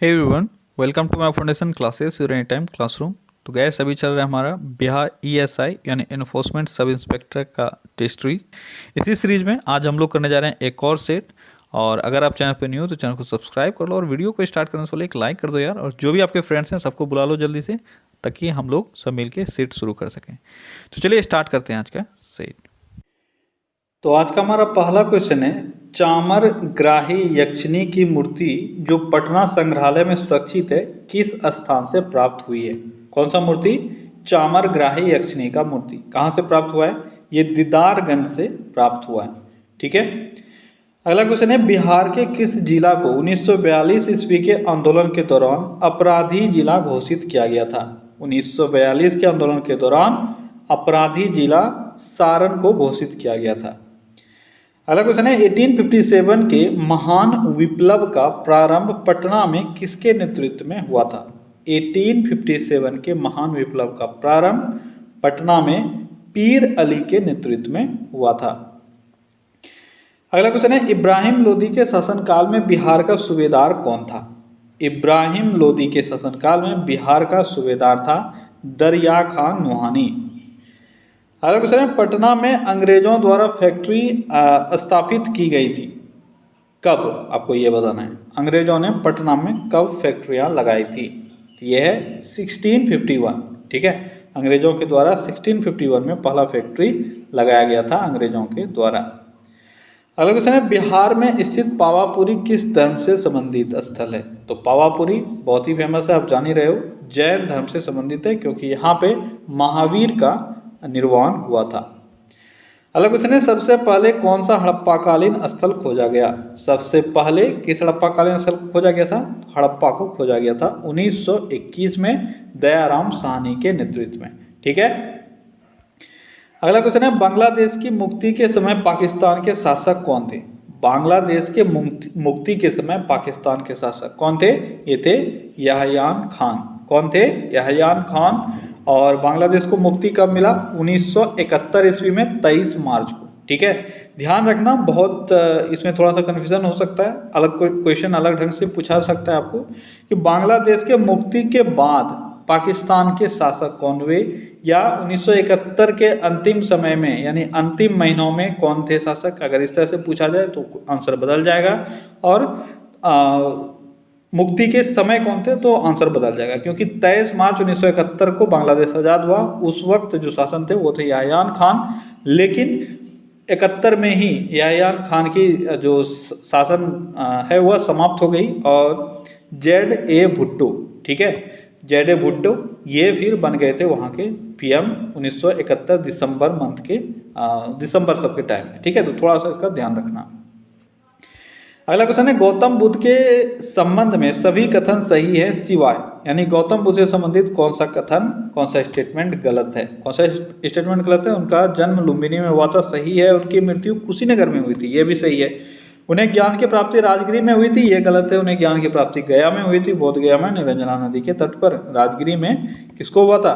Hey everyone, welcome to my foundation classes your any time classroom. तो guys अभी चल रहा है हमारा बिहार ईएसआई यानी इन्फोर्समेंट सब इंस्पेक्टर का टेस्ट सीरीज। इसी सीरीज में आज हम लोग करने जा रहे हैं एक और सेट। और अगर आप चैनल पे न्यू हो तो चैनल को सब्सक्राइब कर लो और वीडियो को स्टार्ट करने से पहले एक लाइक कर दो यार। और जो भी आपके फ्रेंड्स हैं सबको बुला लो जल्दी से, ताकि हम लोग सब मिलके सेट शुरू कर सकें। तो चलिए स्टार्ट करते हैं आज का सेट। तो आज का हमारा पहला क्वेश्चन है, चामर ग्राही यक्षिणी की मूर्ति जो पटना संग्रहालय में सुरक्षित है किस स्थान से प्राप्त हुई है? कौन सा मूर्ति? चामर ग्राही यक्षिणी का मूर्ति कहाँ से प्राप्त हुआ है? ये दीदारगंज से प्राप्त हुआ है। ठीक है। अगला क्वेश्चन है, बिहार के किस जिला को 1942 ईस्वी के आंदोलन के दौरान अपराधी जिला घोषित किया गया था? 1942 के आंदोलन के दौरान अपराधी जिला सारण को घोषित किया गया था। अगला क्वेश्चन है, 1857 के महान विप्लव का प्रारंभ पटना में किसके नेतृत्व में हुआ था? 1857 के महान विप्लव का प्रारंभ पटना में पीर अली के नेतृत्व में हुआ था। अगला क्वेश्चन है, इब्राहिम लोदी के शासनकाल में बिहार का सूबेदार कौन था? इब्राहिम लोदी के शासनकाल में बिहार का सूबेदार था दरिया खान नुहानी। अगला क्वेश्चन है, पटना में अंग्रेजों द्वारा फैक्ट्री स्थापित की गई थी कब? आपको ये बताना है, अंग्रेजों ने पटना में कब फैक्ट्रियां लगाई थी? तो ये है 1651। ठीक है, अंग्रेजों के द्वारा 1651 में पहला फैक्ट्री लगाया गया था अंग्रेजों के द्वारा। अगला क्वेश्चन है, बिहार में स्थित पावापुरी किस धर्म से संबंधित स्थल है? तो पावापुरी बहुत ही फेमस है, आप जान ही रहे हो, जैन धर्म से संबंधित है क्योंकि यहाँ पे महावीर का निर्वाण हुआ था। अगला क्वेश्चन है, सबसे पहले कौन सा हड़प्पाकालीन स्थल खोजा गया? सबसे पहले किस हड़प्पाकालीन स्थल को खोजा गया था? हड़प्पा को खोजा गया था 1921 में दयाराम साहनी के नेतृत्व में। ठीक है। अगला क्वेश्चन है, बांग्लादेश की मुक्ति के समय पाकिस्तान के शासक कौन थे? बांग्लादेश के मुक्ति के समय पाकिस्तान के शासक कौन थे? ये थे याहियान खान। कौन थे? याहियान खान। और बांग्लादेश को मुक्ति कब मिला? 1971 ईस्वी में 23 मार्च को। ठीक है, ध्यान रखना, बहुत इसमें थोड़ा सा कन्फ्यूजन हो सकता है, अलग क्वेश्चन अलग ढंग से पूछा सकता है आपको कि बांग्लादेश के मुक्ति के बाद पाकिस्तान के शासक कौन हुए, या 1971 के अंतिम समय में यानी अंतिम महीनों में कौन थे शासक। अगर इस तरह से पूछा जाए तो आंसर बदल जाएगा, और मुक्ति के समय कौन थे तो आंसर बदल जाएगा, क्योंकि 23 मार्च 1971 को बांग्लादेश आज़ाद हुआ। उस वक्त जो शासन थे वो थे याहियान खान, लेकिन 71 में ही याहियान खान की जो शासन है वह समाप्त हो गई और जेड.ए. भुट्टो, ठीक है, जेड.ए. भुट्टो ये फिर बन गए थे वहाँ के पीएम 1971 दिसंबर मंथ के दिसंबर सबके टाइम में। ठीक है, तो थोड़ा सा इसका ध्यान रखना। अगला क्वेश्चन है, गौतम बुद्ध के संबंध में सभी कथन सही है सिवाय, यानी गौतम बुद्ध से संबंधित कौन सा कथन, कौन सा स्टेटमेंट गलत है? कौन सा स्टेटमेंट गलत है? उनका जन्म लुम्बिनी में हुआ था, सही है। उनकी मृत्यु कुशीनगर में हुई थी, ये भी सही है। उन्हें ज्ञान की प्राप्ति राजगिरी में हुई थी, ये गलत है। उन्हें ज्ञान की प्राप्ति गया में हुई थी, बोध गया में निरंजना नदी के तट पर। राजगिरी में किसको हुआ था?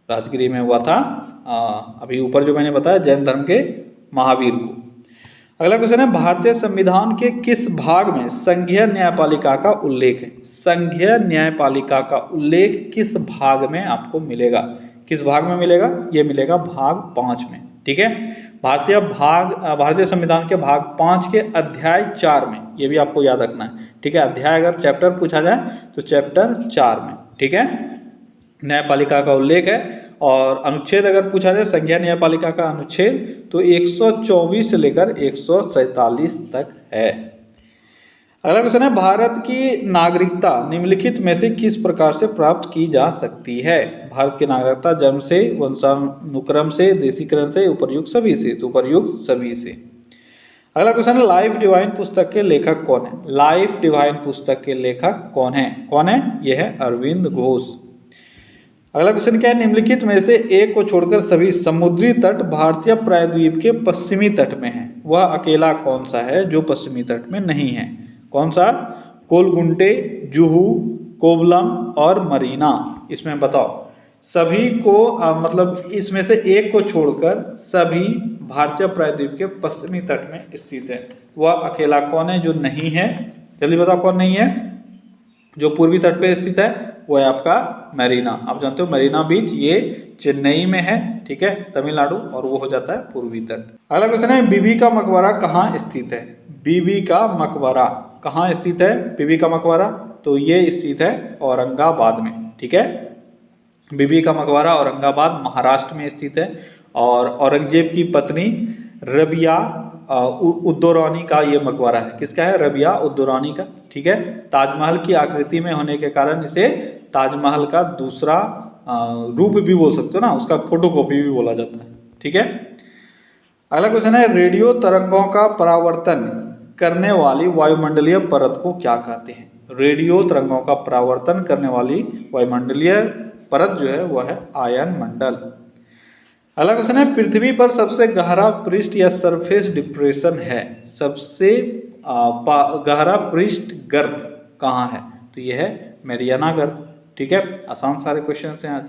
राजगिरी में हुआ था अभी ऊपर जो मैंने बताया जैन धर्म के महावीर को। अगला क्वेश्चन है, भारतीय संविधान के किस भाग में संघीय न्यायपालिका का उल्लेख है? संघीय न्यायपालिका का उल्लेख किस भाग में आपको मिलेगा? किस भाग में मिलेगा? ये मिलेगा भाग 5 में। ठीक है, भारतीय संविधान के भाग 5 के अध्याय 4 में, ये भी आपको याद रखना है। ठीक है, अध्याय अगर चैप्टर पूछा जाए तो चैप्टर 4 में, ठीक है, न्यायपालिका का उल्लेख है। और अनुच्छेद अगर पूछा जाए संघीय न्यायपालिका का अनुच्छेद तो 124 से लेकर 147 तक है। अगला क्वेश्चन है, भारत की नागरिकता निम्नलिखित में से किस प्रकार से प्राप्त की जा सकती है? भारत की नागरिकता जन्म से, वंशानुक्रम से, देशीकरण से, उपर्युक्त सभी से। तो उपर्युक्त सभी से। अगला क्वेश्चन है, लाइफ डिवाइन पुस्तक के लेखक कौन है? लाइफ डिवाइन पुस्तक के लेखक कौन है? कौन है? यह है अरविंद घोष। अगला क्वेश्चन क्या है, निम्नलिखित में से एक को छोड़कर सभी समुद्री तट भारतीय प्रायद्वीप के पश्चिमी तट में है, वह अकेला कौन सा है जो पश्चिमी तट में नहीं है? कौन सा? कोलगुंटे, जुहू, कोवलम और मरीना। इसमें बताओ, सभी को मतलब इसमें से एक को छोड़कर सभी भारतीय प्रायद्वीप के पश्चिमी तट में स्थित है, वह अकेला कौन है जो नहीं है? जल्दी बताओ कौन नहीं है? जो पूर्वी तट पे स्थित है वो है आपका मरीना। आप जानते हो मरीना बीच ये चेन्नई में है, ठीक है, तमिलनाडु, और वो हो जाता है पूर्वी तट। अगला क्वेश्चन है बीबी का मकबरा कहाँ स्थित है? बीबी का मकबरा कहाँ स्थित है? बीबी का मकबरा तो ये स्थित है औरंगाबाद में, ठीक है। बीबी का मकबरा औरंगाबाद महाराष्ट्र में स्थित है और औरंगजेब की पत्नी रबिया उद्दौरानी का ये मकबरा है। किसका है? रबिया उद्दौरानी का, ठीक है। ताजमहल की आकृति में होने के कारण इसे ताजमहल का दूसरा रूप भी बोल सकते हो ना, उसका फोटोकॉपी भी बोला जाता है, ठीक है। अगला क्वेश्चन है रेडियो तरंगों का परावर्तन करने वाली वायुमंडलीय परत को क्या कहते हैं? रेडियो तरंगों का परावर्तन करने वाली वायुमंडलीय परत जो है वह है आयन मंडल। अगला क्वेश्चन है पृथ्वी पर सबसे गहरा पृष्ठ या सरफेस डिप्रेशन है, सबसे गहरा पृष्ठ गर्त कहाँ है? तो यह है मैरियाना गर्त, ठीक है। आसान सारे क्वेश्चन हैं आज।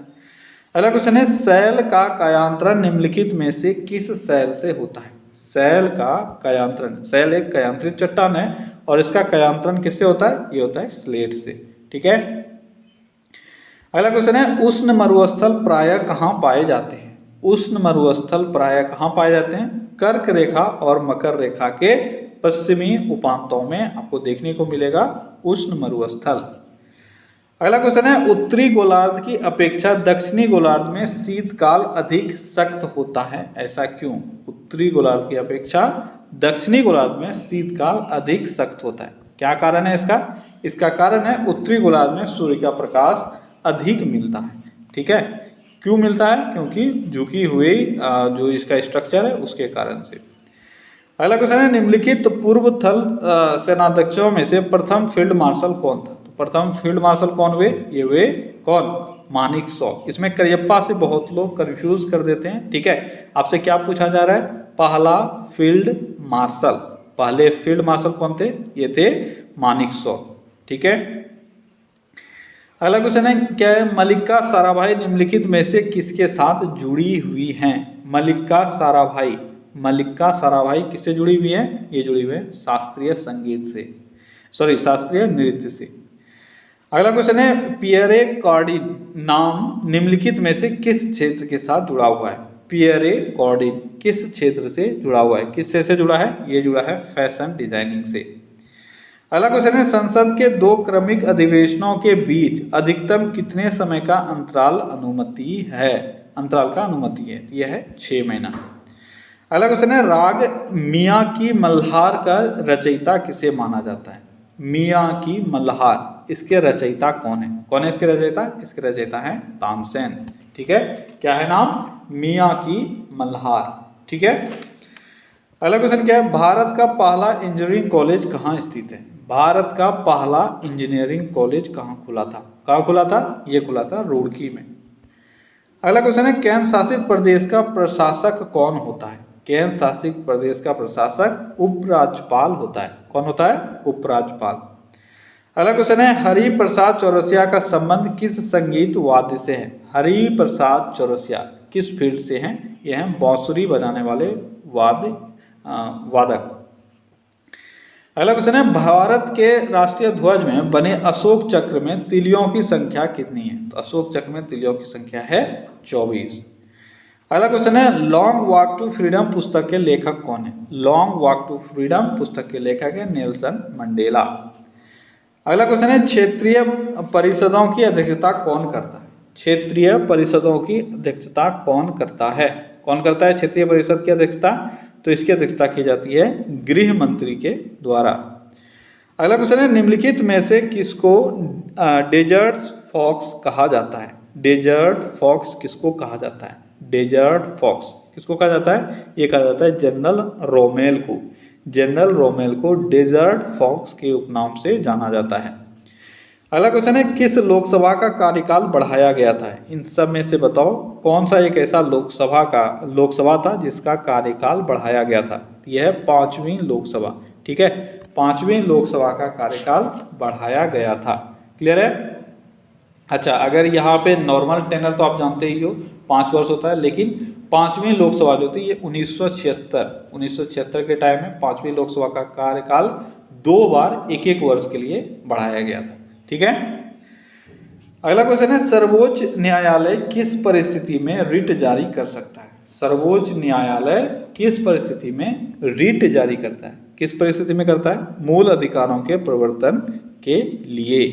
अगला क्वेश्चन है शैल का कायांतरण निम्नलिखित में से किस शैल से होता है? शैल का कायांतरण, शैल एक कायांतरित चट्टान है और इसका कायांतरण किससे होता है? ये होता है स्लेट से, ठीक है। अगला क्वेश्चन है उष्ण मरुस्थल प्रायः कहाँ पाए जाते हैं? उष्ण मरुस्थल प्रायः कहाँ पाए जाते हैं? कर्क रेखा और मकर रेखा के पश्चिमी उपांतों में आपको देखने को मिलेगा उष्ण मरुस्थल। अगला क्वेश्चन है उत्तरी गोलार्ध की अपेक्षा दक्षिणी गोलार्ध में शीतकाल अधिक सख्त होता है, ऐसा क्यों? उत्तरी गोलार्ध की अपेक्षा दक्षिणी गोलार्ध में शीतकाल अधिक सख्त होता है, क्या कारण है इसका? इसका कारण है उत्तरी गोलार्ध में सूर्य का प्रकाश अधिक मिलता है, ठीक है। क्यों मिलता है? क्योंकि झुकी हुई जो इसका स्ट्रक्चर है उसके कारण से। अगला क्वेश्चन है निम्नलिखित पूर्व थल सेनाध्यक्षों में से प्रथम फील्ड मार्शल कौन था? तो प्रथम फील्ड मार्शल कौन हुए? ये हुए कौन? मानेकशॉ। इसमें करियप्पा से बहुत लोग कंफ्यूज कर देते हैं, ठीक है। आपसे क्या पूछा जा रहा है? पहला फील्ड मार्शल, पहले फील्ड मार्शल कौन थे? ये थे मानेकशॉ, ठीक है। अगला क्वेश्चन है क्या है मल्लिका साराभाई निम्नलिखित में से किसके साथ जुड़ी हुई हैं? मल्लिका साराभाई, मल्लिका साराभाई किससे जुड़ी हुई है? ये जुड़ी हुई है शास्त्रीय संगीत से, सॉरी शास्त्रीय नृत्य से। अगला क्वेश्चन है पियरे कॉर्डिन नाम निम्नलिखित में से किस क्षेत्र के साथ जुड़ा हुआ है? पियरे कॉर्डिन किस क्षेत्र से जुड़ा हुआ है? किस से जुड़ा है? ये जुड़ा है फैशन डिजाइनिंग से। अगला क्वेश्चन है संसद के दो क्रमिक अधिवेशनों के बीच अधिकतम कितने समय का अंतराल अनुमति है? अंतराल का अनुमति है, यह है 6 महीना। अगला क्वेश्चन है राग मियाँ की मल्हार का रचयिता किसे माना जाता है? मियाँ की मल्हार, इसके रचयिता कौन है? कौन है इसके रचयिता? इसके रचयिता है तानसेन, ठीक है। क्या है नाम? मियाँ की मल्हार, ठीक है। अगला क्वेश्चन क्या है भारत का पहला इंजीनियरिंग कॉलेज कहाँ स्थित है? भारत का पहला इंजीनियरिंग कॉलेज कहाँ खुला था? कहाँ खुला था? ये खुला था रुड़की में। अगला क्वेश्चन है केंद्र शासित प्रदेश का प्रशासक कौन होता है? केंद्र शासित प्रदेश का प्रशासक उपराज्यपाल होता है। कौन होता है? उपराज्यपाल। अगला क्वेश्चन है हरि प्रसाद चौरसिया का संबंध किस संगीत वाद्य से है? हरि प्रसाद चौरसिया किस फील्ड से हैं? ये हैं बांसुरी बजाने वाले वादक। अगला क्वेश्चन है भारत के राष्ट्रीय ध्वज में बने अशोक चक्र में तिलियों की संख्या कितनी है? तो अशोक चक्र में तिलियों की संख्या है 24। अगला क्वेश्चन है लॉन्ग वॉक टू फ्रीडम पुस्तक के लेखक कौन है? लॉन्ग वॉक टू फ्रीडम पुस्तक के लेखक है नेल्सन मंडेला। अगला क्वेश्चन है क्षेत्रीय परिषदों की अध्यक्षता कौन करता है? क्षेत्रीय परिषदों की अध्यक्षता कौन करता है? कौन करता है क्षेत्रीय परिषद की अध्यक्षता? तो इसकी अध्यक्षता की जाती है गृह मंत्री के द्वारा। अगला क्वेश्चन है निम्नलिखित में से किसको डेजर्ट फॉक्स कहा जाता है? डेजर्ट फॉक्स किसको कहा जाता है? डेजर्ट फॉक्स किसको कहा जाता है? ये कहा जाता है जनरल रोमेल को। जनरल रोमेल को डेजर्ट फॉक्स के उपनाम से जाना जाता है। अगला क्वेश्चन है किस लोकसभा का कार्यकाल बढ़ाया गया था? इन सब में से बताओ कौन सा एक ऐसा लोकसभा था जिसका कार्यकाल बढ़ाया गया था? यह है 5वीं लोकसभा, ठीक है। 5वीं लोकसभा का कार्यकाल बढ़ाया गया था। क्लियर है? अच्छा, अगर यहाँ पे नॉर्मल टेनर तो आप जानते ही हो 5 वर्ष होता है, लेकिन 5वीं लोकसभा जो थी ये 1976 के टाइम में 5वीं लोकसभा का कार्यकाल 2 बार 1-1 वर्ष के लिए बढ़ाया गया था। ठीक है। अगला क्वेश्चन है सर्वोच्च न्यायालय किस परिस्थिति में रिट जारी कर सकता है? सर्वोच्च न्यायालय किस परिस्थिति में रिट जारी करता है? किस परिस्थिति में करता है? मूल अधिकारों के प्रवर्तन के लिए।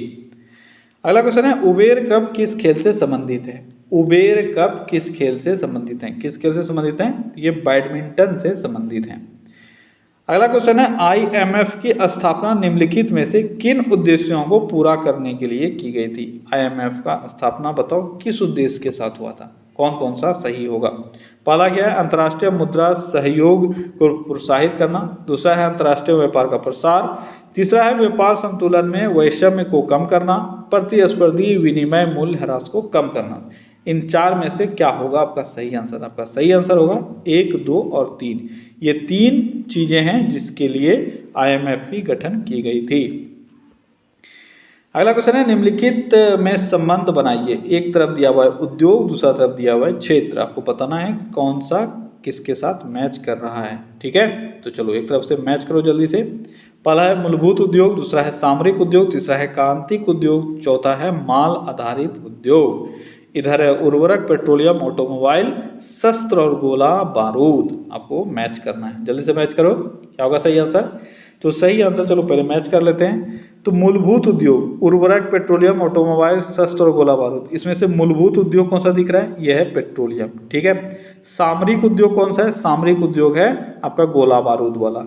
अगला क्वेश्चन है उबेर कप किस खेल से संबंधित है? उबेर कप किस खेल से संबंधित है? किस खेल से संबंधित है? ये बैडमिंटन से संबंधित है। अगला क्वेश्चन है आईएमएफ की स्थापना निम्नलिखित में से किन उद्देश्यों को पूरा करने के लिए की गई थी? आईएमएफ का स्थापना बताओ किस उद्देश्य के साथ हुआ था? कौन कौन सा सही होगा? पहला क्या है? अंतर्राष्ट्रीय मुद्रा सहयोग को प्रोत्साहित करना। दूसरा है अंतर्राष्ट्रीय व्यापार का प्रसार। तीसरा है व्यापार संतुलन में वैषम्य को कम करना। प्रतिस्पर्धी विनिमय मूल्य ह्रास को कम करना। इन चार में से क्या होगा आपका सही आंसर? आपका सही आंसर होगा 1, 2 और 3। ये 3 चीजें हैं जिसके लिए आईएमएफ की गठन की गई थी। अगला क्वेश्चन है निम्नलिखित में संबंध बनाइए। एक तरफ दिया हुआ है उद्योग, दूसरा तरफ दिया हुआ है क्षेत्र। आपको बताना है कौन सा किसके साथ मैच कर रहा है। ठीक है, तो चलो एक तरफ से मैच करो जल्दी से। पहला है मूलभूत उद्योग, दूसरा है सामरिक उद्योग, तीसरा है क्रांतिक उद्योग, चौथा है माल आधारित उद्योग। इधर है उर्वरक, पेट्रोलियम, ऑटोमोबाइल, शस्त्र और गोला बारूद। आपको मैच करना है, जल्दी से मैच करो। क्या होगा सही आंसर? तो सही आंसर चलो पहले मैच कर लेते हैं। तो मूलभूत उद्योग उर्वरक, पेट्रोलियम, ऑटोमोबाइल, शस्त्र और गोला बारूद। इसमें से मूलभूत उद्योग कौन सा दिख रहा है? यह है पेट्रोलियम। ठीक है। सामरिक उद्योग कौन सा है? सामरिक उद्योग है आपका गोला बारूद वाला।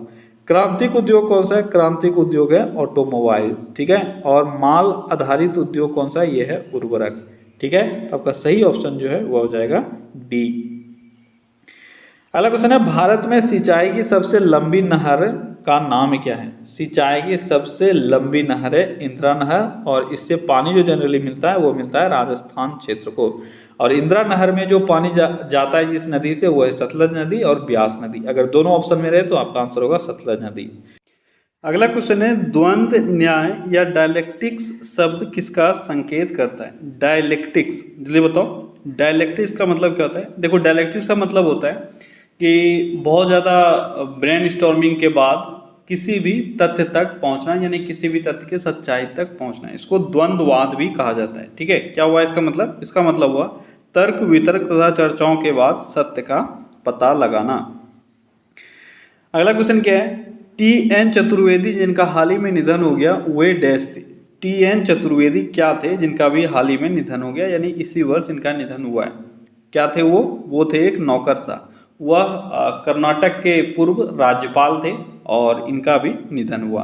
क्रांतिक उद्योग कौन सा है? क्रांतिक उद्योग है ऑटोमोबाइल। ठीक है। और माल आधारित उद्योग कौन सा है? यह है उर्वरक। ठीक है, तो आपका सही ऑप्शन जो है वो हो जाएगा डी। अगला क्वेश्चन है भारत में सिंचाई की सबसे लंबी नहर का नाम क्या है? सिंचाई की सबसे लंबी नहर है इंदिरा नहर, और इससे पानी जो जनरली मिलता है वो मिलता है राजस्थान क्षेत्र को। और इंदिरा नहर में जो पानी जाता है जिस नदी से वो है सतलज नदी और ब्यास नदी। अगर दोनों ऑप्शन में रहे तो आपका आंसर होगा सतलज नदी। अगला क्वेश्चन है द्वंद न्याय या डायलेक्टिक्स शब्द किसका संकेत करता है? डायलेक्टिक्स जल्दी बताओ। डायलेक्टिक्स का मतलब क्या होता है? देखो डायलेक्टिक्स का मतलब होता है कि बहुत ज़्यादा ब्रेन स्टॉर्मिंग के बाद किसी भी तथ्य तक पहुंचना, यानी किसी भी तथ्य के सच्चाई तक पहुंचना। इसको द्वंद्ववाद भी कहा जाता है। ठीक है, क्या हुआ इसका मतलब? इसका मतलब हुआ तर्क वितर्क तथा चर्चाओं के बाद सत्य का पता लगाना। अगला क्वेश्चन क्या है? टी.एन. चतुर्वेदी जिनका हाल ही में निधन हो गया वे डैश थे। टी.एन. चतुर्वेदी क्या थे जिनका भी हाल ही में निधन हो गया, यानी इसी वर्ष इनका निधन हुआ है? क्या थे वो थे एक नौकरशाह। वह कर्नाटक के पूर्व राज्यपाल थे और इनका भी निधन हुआ।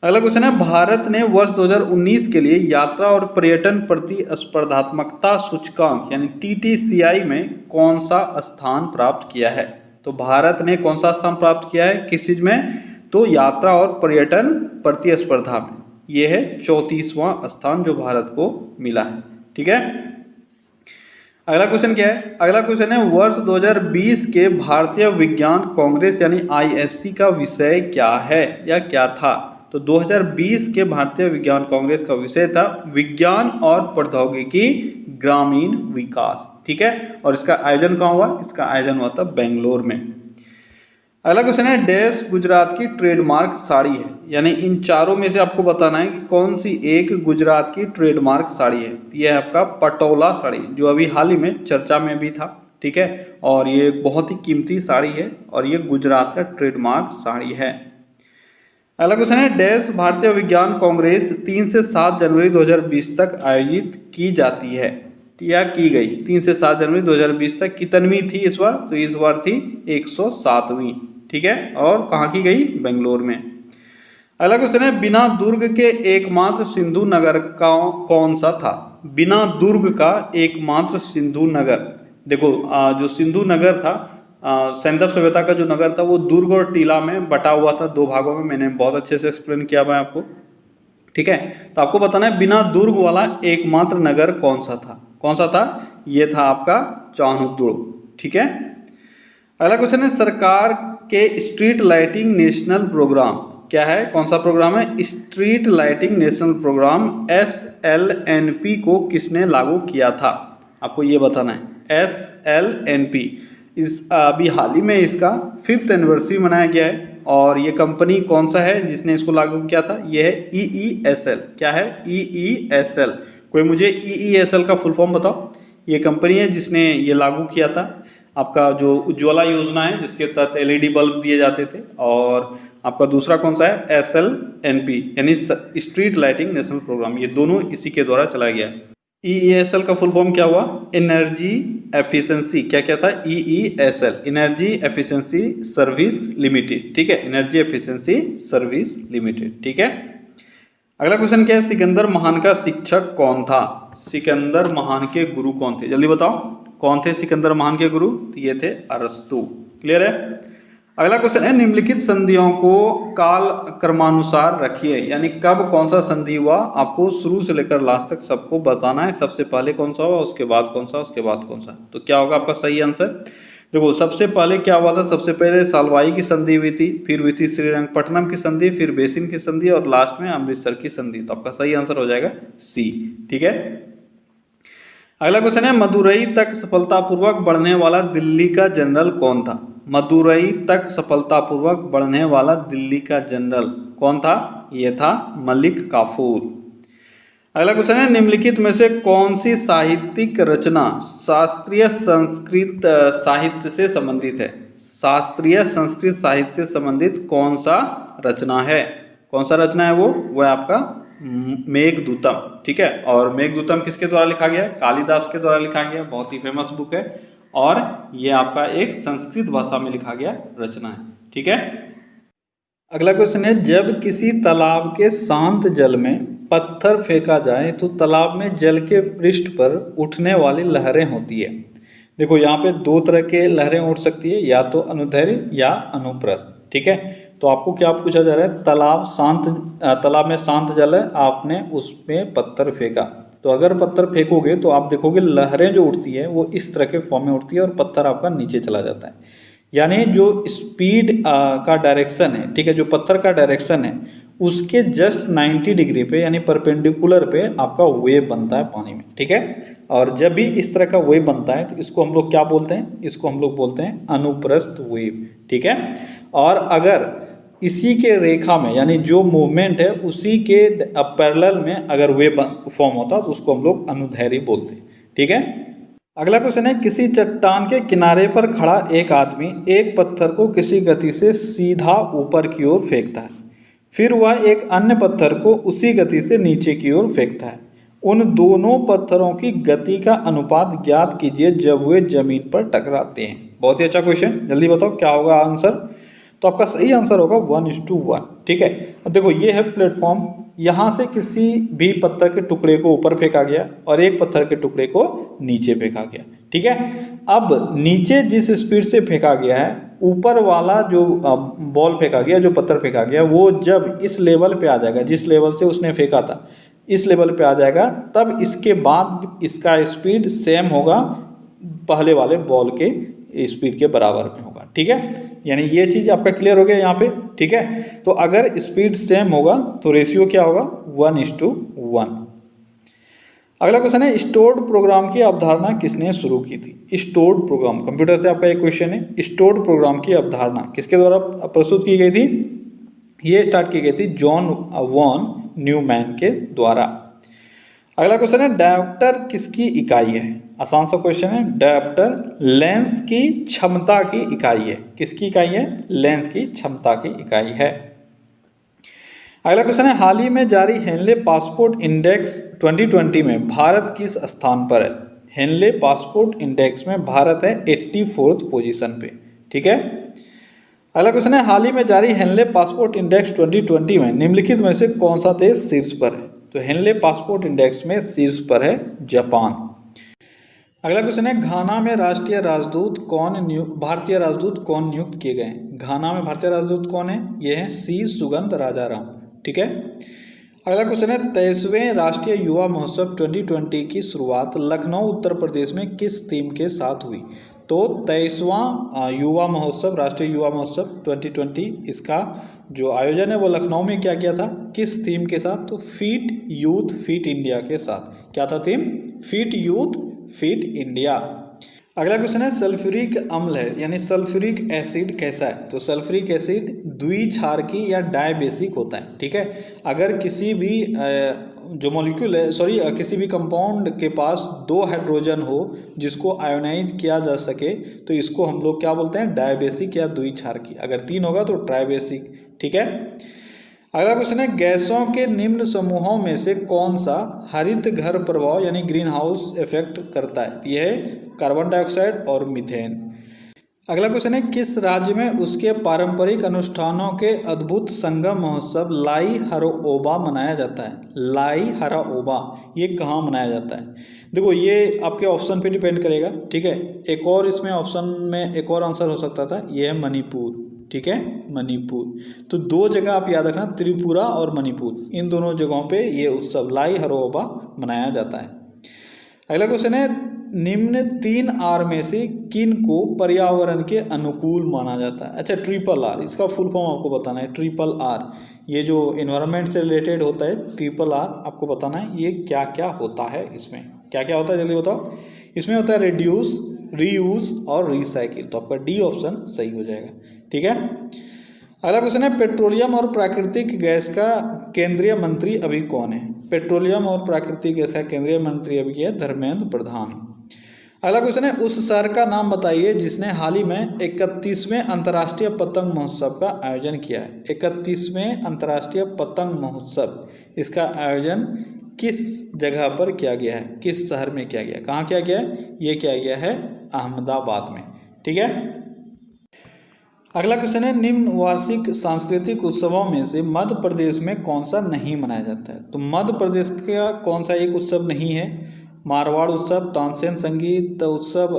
अगला क्वेश्चन है भारत ने वर्ष 2019 के लिए यात्रा और पर्यटन प्रतिस्पर्धात्मकता सूचकांक यानी TTCI में कौन सा स्थान प्राप्त किया है? तो भारत ने कौन सा स्थान प्राप्त किया है? किस चीज में? तो यात्रा और पर्यटन प्रतिस्पर्धा में। यह है 34वां स्थान जो भारत को मिला है। ठीक है। अगला क्वेश्चन क्या है? अगला क्वेश्चन है वर्ष 2020 के भारतीय विज्ञान कांग्रेस यानी ISC का विषय क्या है या क्या था? तो 2020 के भारतीय विज्ञान कांग्रेस का विषय था विज्ञान और प्रौद्योगिकी ग्रामीण विकास। ठीक है, और इसका आयोजन कहाँ हुआ? इसका आयोजन हुआ था बेंगलोर में। अगला क्वेश्चन है डैश गुजरात की ट्रेडमार्क साड़ी है, यानी इन चारों में से आपको बताना है कि कौन सी एक गुजरात की ट्रेडमार्क साड़ी है। यह है आपका पटोला साड़ी, जो अभी हाल ही में चर्चा में भी था। ठीक है, और ये बहुत ही कीमती साड़ी है और ये गुजरात का ट्रेडमार्क साड़ी है। अगला क्वेश्चन है डैश भारतीय विज्ञान कांग्रेस 3 से 7 जनवरी 2020 तक आयोजित की जाती है या की गई? 3 से 7 जनवरी 2020 तक कितनवीं थी इस बार? तो इस बार थी 107वीं। ठीक है, और कहाँ की गई? बेंगलोर में। अगला क्वेश्चन है बिना दुर्ग के एकमात्र सिंधु नगर का कौन सा था? बिना दुर्ग का एकमात्र सिंधु नगर, देखो जो सिंधु नगर था सैंधव सभ्यता का जो नगर था वो दुर्ग और टीला में बटा हुआ था, 2 भागों में। मैंने बहुत अच्छे से एक्सप्लेन किया मैं आपको। ठीक है, तो आपको बताना है बिना दुर्ग वाला एकमात्र नगर कौन सा था? कौन सा था? ये था आपका चाणक्य। ठीक है। अगला क्वेश्चन है सरकार के स्ट्रीट लाइटिंग नेशनल प्रोग्राम क्या है? कौन सा प्रोग्राम है? Street lighting national programme SLNP को किसने लागू किया था? आपको ये बताना है। SLNP इस अभी हाल ही में इसका 5th एनिवर्सरी मनाया गया है। और ये कंपनी कौन सा है जिसने इसको लागू किया था? ये है EESL। क्या है? EESL। कोई मुझे EESL का फुल फॉर्म बताओ। ये कंपनी है जिसने ये लागू किया था। आपका जो उज्ज्वला योजना है जिसके तहत LED बल्ब दिए जाते थे, और आपका दूसरा कौन सा है? SLNP यानी स्ट्रीट लाइटिंग नेशनल प्रोग्राम। ये दोनों इसी के द्वारा चलाया गया है। EESL का फुल फॉर्म क्या हुआ? Energy efficiency. क्या क्या था? EESL, energy efficiency service limited. ठीक है, एनर्जी एफिशिएंसी सर्विस लिमिटेड। ठीक है, अगला क्वेश्चन क्या है? सिकंदर महान का शिक्षक कौन था? सिकंदर महान के गुरु कौन थे? जल्दी बताओ, कौन थे सिकंदर महान के गुरु? तो ये थे अरस्तु। क्लियर है। अगला क्वेश्चन है, निम्नलिखित संधियों को काल क्रमानुसार रखिए, यानी कब कौन सा संधि हुआ आपको शुरू से लेकर लास्ट तक सबको बताना है। सबसे पहले कौन सा हुआ, उसके बाद कौन सा, उसके बाद कौन सा। तो क्या होगा आपका सही आंसर? देखो, सबसे पहले क्या हुआ था? सबसे पहले सालवाई की संधि हुई थी, फिर हुई थी श्रीरंगपट्टनम की संधि, फिर बेसिन की संधि, और लास्ट में अमृतसर की संधि। तो आपका सही आंसर हो जाएगा सी। ठीक है, अगला क्वेश्चन है, मदुरई तक सफलतापूर्वक बढ़ने वाला दिल्ली का जनरल कौन था? मदुरई तक सफलतापूर्वक बढ़ने वाला दिल्ली का जनरल कौन था? यह था मलिक काफूर। अगला क्वेश्चन है, निम्नलिखित में से कौन सी साहित्यिक रचना शास्त्रीय संस्कृत साहित्य से संबंधित है? शास्त्रीय संस्कृत साहित्य से संबंधित कौन सा रचना है? कौन सा रचना है वो है आपका मेघदूतम। ठीक है, और मेघदूतम किसके द्वारा लिखा गया है? कालिदास के द्वारा लिखा गया। बहुत ही फेमस बुक है, और ये आपका एक संस्कृत भाषा में लिखा गया रचना है। ठीक है, अगला क्वेश्चन है, जब किसी तालाब के शांत जल में पत्थर फेंका जाए तो तालाब में जल के पृष्ठ पर उठने वाली लहरें होती है। देखो, यहाँ पे दो तरह के लहरें उठ सकती है, या तो अनुदैर्घ्य या अनुप्रस्थ। ठीक है, तो आपको क्या पूछा जा रहा है? तालाब में शांत जल है, आपने उसमें पत्थर फेंका, तो अगर पत्थर फेंकोगे तो आप देखोगे लहरें जो उठती है वो इस तरह के फॉर्म में उठती है, और पत्थर आपका नीचे चला जाता है। यानी जो स्पीड का डायरेक्शन है, ठीक है, जो पत्थर का डायरेक्शन है उसके जस्ट 90 डिग्री पे यानी परपेंडिकुलर पे आपका वेव बनता है पानी में। ठीक है, और जब भी इस तरह का वेव बनता है तो इसको हम लोग क्या बोलते हैं? इसको हम लोग बोलते हैं अनुप्रस्थ वेव। ठीक है, और अगर इसी के रेखा में यानी जो मूवमेंट है उसी के पैरेलल में अगर वेव फॉर्म होता तो उसको हम लोग अनुदैर्घ्य बोलते हैं। ठीक है, अगला क्वेश्चन है, किसी चट्टान के किनारे पर खड़ा एक आदमी एक पत्थर को किसी गति से सीधा ऊपर की ओर फेंकता है, फिर वह एक अन्य पत्थर को उसी गति से नीचे की ओर फेंकता है। उन दोनों पत्थरों की गति का अनुपात ज्ञात कीजिए जब वे जमीन पर टकराते हैं। बहुत ही अच्छा क्वेश्चन, जल्दी बताओ क्या होगा आंसर? तो आपका सही आंसर होगा 1:1। ठीक है, अब देखो ये है प्लेटफॉर्म, यहाँ से किसी भी पत्थर के टुकड़े को ऊपर फेंका गया और एक पत्थर के टुकड़े को नीचे फेंका गया। ठीक है, अब नीचे जिस स्पीड से फेंका गया है, ऊपर वाला जो बॉल फेंका गया, जो पत्थर फेंका गया, वो जब इस लेवल पे आ जाएगा, जिस लेवल से उसने फेंका था इस लेवल पे आ जाएगा, तब इसके बाद इसका स्पीड सेम होगा, पहले वाले बॉल के स्पीड के बराबर में होगा। ठीक है, यानी ये चीज आपका क्लियर हो गया यहाँ पे। ठीक है, तो अगर स्पीड सेम होगा तो रेशियो क्या होगा? 1:1। अगला क्वेश्चन है, स्टोर्ड प्रोग्राम की अवधारणा किसने शुरू की थी? स्टोर्ड प्रोग्राम, कंप्यूटर से आपका एक क्वेश्चन है। स्टोर्ड प्रोग्राम की अवधारणा किसके द्वारा प्रस्तुत की गई थी? ये स्टार्ट की गई थी जॉन वॉन न्यूमैन के द्वारा। अगला क्वेश्चन है, डायोप्टर किसकी इकाई है? आसान सा क्वेश्चन है। डायोप्टर लेंस की क्षमता की इकाई है। किसकी इकाई है? लेंस की क्षमता की इकाई है। अगला क्वेश्चन है, हाल ही में जारी हेनले पासपोर्ट इंडेक्स 2020 में भारत किस स्थान पर है? हेनले पासपोर्ट इंडेक्स में भारत है 84th पोजीशन पे। ठीक है, अगला क्वेश्चन है, हाल ही में जारी हेनले पासपोर्ट इंडेक्स 2020 में निम्नलिखित में से कौन सा देश शीर्ष पर है? तो हेनले पासपोर्ट इंडेक्स में शीर्ष पर है जापान। अगला क्वेश्चन है, घाना में भारतीय राजदूत कौन नियुक्त किए गए? घाना में भारतीय राजदूत कौन है? ये है सी सुगंध राजाराम। ठीक है, अगला क्वेश्चन है, 23वें राष्ट्रीय युवा महोत्सव 2020 की शुरुआत लखनऊ उत्तर प्रदेश में किस थीम के साथ हुई? तो 23वां युवा महोत्सव, राष्ट्रीय युवा महोत्सव 2020, इसका जो आयोजन है वो लखनऊ में क्या किया था? किस थीम के साथ? तो फिट यूथ फिट इंडिया के साथ। क्या था theme? Fit youth fit India. अगला क्वेश्चन है सल्फ्यूरिक अम्ल है यानी सल्फ्यूरिक एसिड कैसा है। तो सल्फ्यूरिक एसिड द्विक्षारकी या डायबेसिक होता है। ठीक है, अगर किसी भी जो मॉलिक्यूल है किसी भी कंपाउंड के पास 2 हाइड्रोजन हो जिसको आयोनाइज किया जा सके तो इसको हम लोग क्या बोलते हैं, डायबेसिक या द्विक्षारकी। अगर 3 होगा तो ट्राइबेसिक। ठीक है, अगला क्वेश्चन है गैसों के निम्न समूहों में से कौन सा हरित घर प्रभाव यानी ग्रीन हाउस इफेक्ट करता है। यह है कार्बन डाइऑक्साइड और मीथेन। अगला क्वेश्चन है किस राज्य में उसके पारंपरिक अनुष्ठानों के अद्भुत संगम महोत्सव लाई हरोओबा मनाया जाता है। लाई हरोओबा ये कहाँ मनाया जाता है। देखो ये आपके ऑप्शन पे डिपेंड करेगा। ठीक है, एक और इसमें ऑप्शन में एक और आंसर हो सकता था, ये है मणिपुर। ठीक है, मणिपुर। तो 2 जगह आप याद रखना, त्रिपुरा और मणिपुर, इन दोनों जगहों पे ये उत्सव लाई हरोओबा मनाया जाता है। अगला क्वेश्चन है निम्न 3 आर में से किन को पर्यावरण के अनुकूल माना जाता है। अच्छा, ट्रिपल आर, इसका फुल फॉर्म आपको बताना है। ट्रिपल आर ये जो इन्वायरमेंट से रिलेटेड होता है, ट्रिपल आर आपको बताना है ये क्या क्या होता है। इसमें क्या क्या होता है जल्दी बताओ। इसमें होता है रिड्यूस, रीयूज और रिसाइकिल। तो आपका डी ऑप्शन सही हो जाएगा। ठीक है, अगला क्वेश्चन है पेट्रोलियम और प्राकृतिक गैस का केंद्रीय मंत्री अभी कौन है। पेट्रोलियम और प्राकृतिक गैस का केंद्रीय मंत्री अभी है धर्मेंद्र प्रधान। अगला क्वेश्चन है उस शहर का नाम बताइए जिसने हाल ही में 31वें अंतर्राष्ट्रीय पतंग महोत्सव का आयोजन किया है। 31वें अंतर्राष्ट्रीय पतंग महोत्सव, इसका आयोजन किस जगह पर किया गया है, किस शहर में किया गया, कहाँ किया गया है, ये किया गया है अहमदाबाद में। ठीक है, अगला क्वेश्चन है निम्न वार्षिक सांस्कृतिक उत्सवों में से मध्य प्रदेश में कौन सा नहीं मनाया जाता है। तो मध्य प्रदेश का कौन सा एक उत्सव नहीं है। मारवाड़ उत्सव, तानसेन संगीत उत्सव,